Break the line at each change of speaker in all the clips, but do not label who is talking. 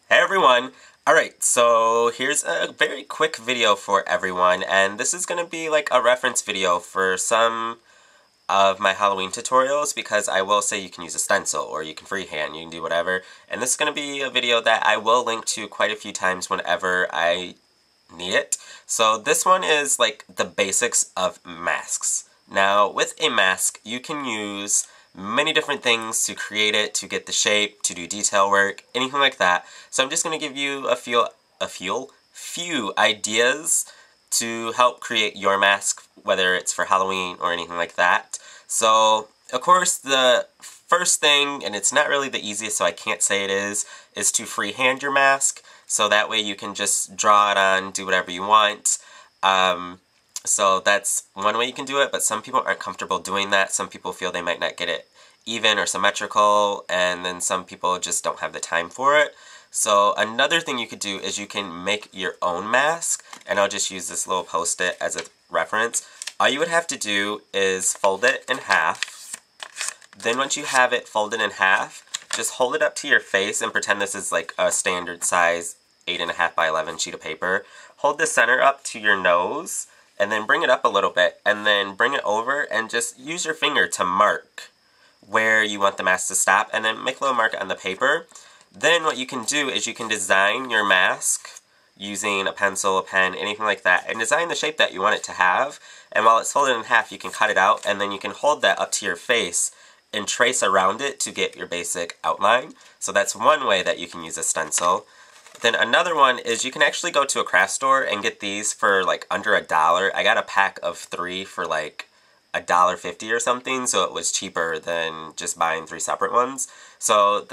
Hey everyone! Alright, so here's a very quick video for everyone, and this is going to be like a reference video for some of my Halloween tutorials, because I will say you can use a stencil, or you can freehand, you can do whatever, and this is going to be a video that I will link to quite a few times whenever I need it. So this one is like the basics of masks. Now, with a mask, you can use many different things to create it, to get the shape, to do detail work, anything like that. So I'm just going to give you few ideas to help create your mask, whether it's for Halloween or anything like that. So, of course, the first thing, and it's not really the easiest, so I can't say it is to freehand your mask. So that way you can just draw it on, do whatever you want. So that's one way you can do it, but some people aren't comfortable doing that. Some people feel they might not get it even or symmetrical, and then some people just don't have the time for it. So another thing you could do is you can make your own mask, and I'll just use this little post-it as a reference. All you would have to do is fold it in half. Then once you have it folded in half, just hold it up to your face and pretend this is like a standard size 8.5 by 11 sheet of paper. Hold the center up to your nose, and then bring it up a little bit, and then bring it over and just use your finger to mark where you want the mask to stop, and then make a little mark on the paper. Then what you can do is you can design your mask using a pencil, a pen, anything like that, and design the shape that you want it to have. And while it's folded in half, you can cut it out, and then you can hold that up to your face and trace around it to get your basic outline. So that's one way that you can use a stencil. Then another one is you can actually go to a craft store and get these for like under $1. I got a pack of 3 for like $1.50 or something, so it was cheaper than just buying 3 separate ones. So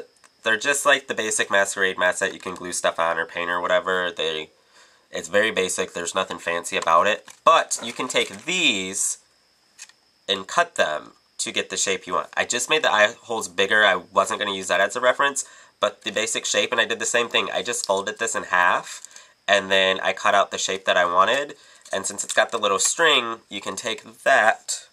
they're just like the basic masquerade masks that you can glue stuff on or paint or whatever. It's very basic, there's nothing fancy about it. But you can take these and cut them to get the shape you want. I just made the eye holes bigger. I wasn't going to use that as a reference, but the basic shape, and I did the same thing. I just folded this in half, and then I cut out the shape that I wanted. And since it's got the little string, you can take that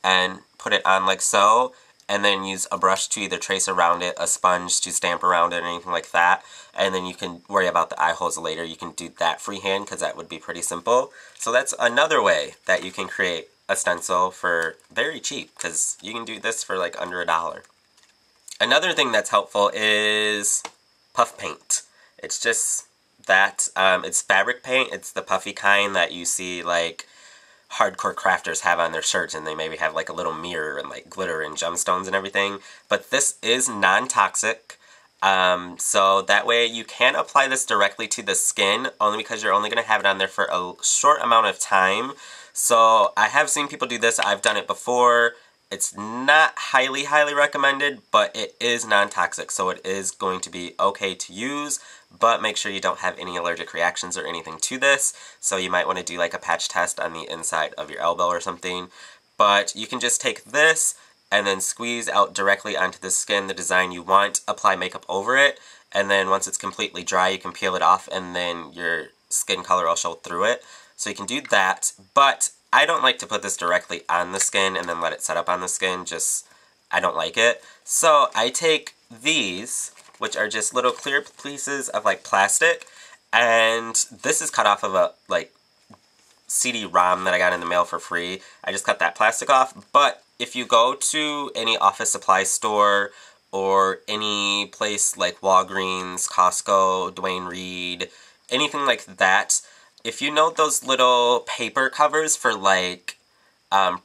and put it on like so, and then use a brush to either trace around it, a sponge to stamp around it, or anything like that. And then you can worry about the eye holes later. You can do that freehand, because that would be pretty simple. So that's another way that you can create a stencil for very cheap, because you can do this for like under $1. Another thing that's helpful is puff paint. It's just that, it's fabric paint. It's the puffy kind that you see like hardcore crafters have on their shirts, and they maybe have like a little mirror and like glitter and gemstones and everything. But this is non-toxic, so that way you can apply this directly to the skin, only because you're only going to have it on there for a short amount of time. So I have seen people do this. I've done it before. It's not highly recommended, but it is non-toxic, so it is going to be okay to use, but make sure you don't have any allergic reactions or anything to this. So you might want to do like a patch test on the inside of your elbow or something. But you can just take this and then squeeze out directly onto the skin the design you want, apply makeup over it, and then once it's completely dry you can peel it off, and then your skin color will show through it. So you can do that, but I don't like to put this directly on the skin and then let it set up on the skin. I don't like it. So I take these, which are just little clear pieces of like plastic, and this is cut off of a like CD-ROM that I got in the mail for free. I just cut that plastic off. But if you go to any office supply store or any place like Walgreens, Costco, Dwayne Reed, anything like that, if you know those little paper covers for like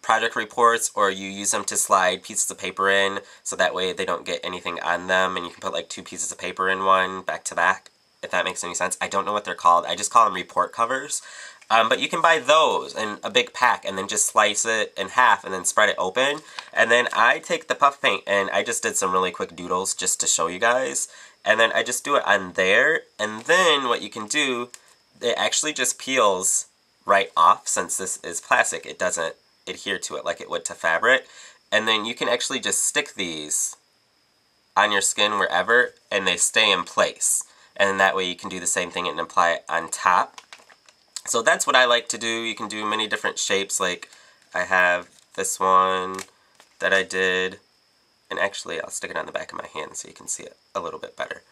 project reports, or you use them to slide pieces of paper in so that way they don't get anything on them, and you can put like 2 pieces of paper in one back to back, if that makes any sense. I don't know what they're called. I just call them report covers. But you can buy those in a big pack and then just slice it in half and then spread it open. And then I take the puff paint, and I just did some really quick doodles just to show you guys. And then I just do it on there, and then what you can do, it actually just peels right off. Since this is plastic, it doesn't adhere to it like it would to fabric. And then you can actually just stick these on your skin wherever, and they stay in place. And then that way you can do the same thing and apply it on top. So that's what I like to do. You can do many different shapes. Like I have this one that I did, And actually, I'll stick it on the back of my hand so you can see it a little bit better.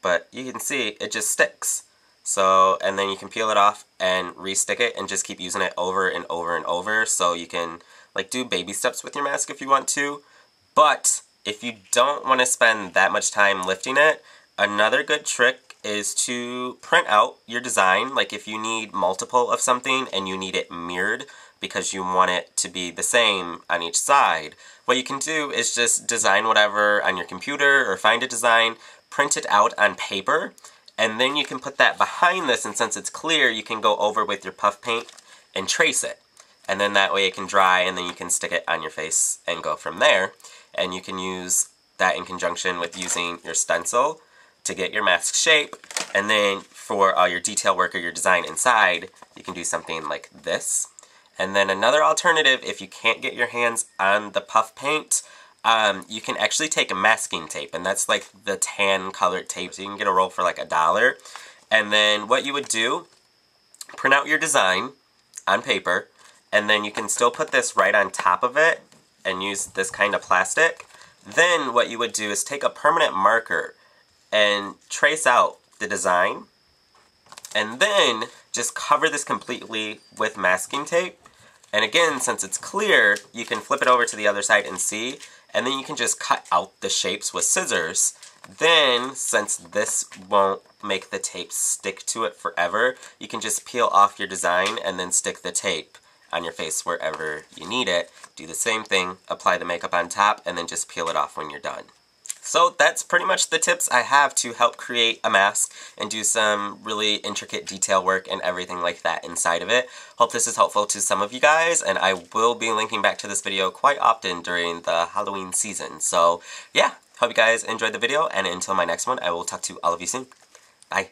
But you can see it just sticks. So, and then you can peel it off and re-stick it and just keep using it over and over and over. So you can like do baby steps with your mask if you want to. But if you don't want to spend that much time lifting it, another good trick is to print out your design. Like if you need multiple of something and you need it mirrored because you want it to be the same on each side, what you can do is just design whatever on your computer or find a design, print it out on paper, and then you can put that behind this, and since it's clear, you can go over with your puff paint and trace it. And then that way it can dry, and then you can stick it on your face and go from there. And you can use that in conjunction with using your stencil to get your mask shape. And then for all your detail work or your design inside, you can do something like this. And then another alternative, if you can't get your hands on the puff paint, you can actually take a masking tape, and that's like the tan colored tape. So you can get a roll for like $1. And then what you would do, print out your design on paper, and then you can still put this right on top of it and use this kind of plastic. Then what you would do is take a permanent marker and trace out the design, and then just cover this completely with masking tape. And again, since it's clear, you can flip it over to the other side and see, and then you can just cut out the shapes with scissors. Then, since this won't make the tape stick to it forever, you can just peel off your design and then stick the tape on your face wherever you need it. Do the same thing, apply the makeup on top, and then just peel it off when you're done. So that's pretty much the tips I have to help create a mask and do some really intricate detail work and everything like that inside of it. Hope this is helpful to some of you guys, and I will be linking back to this video quite often during the Halloween season. So yeah, hope you guys enjoyed the video, and until my next one, I will talk to all of you soon. Bye.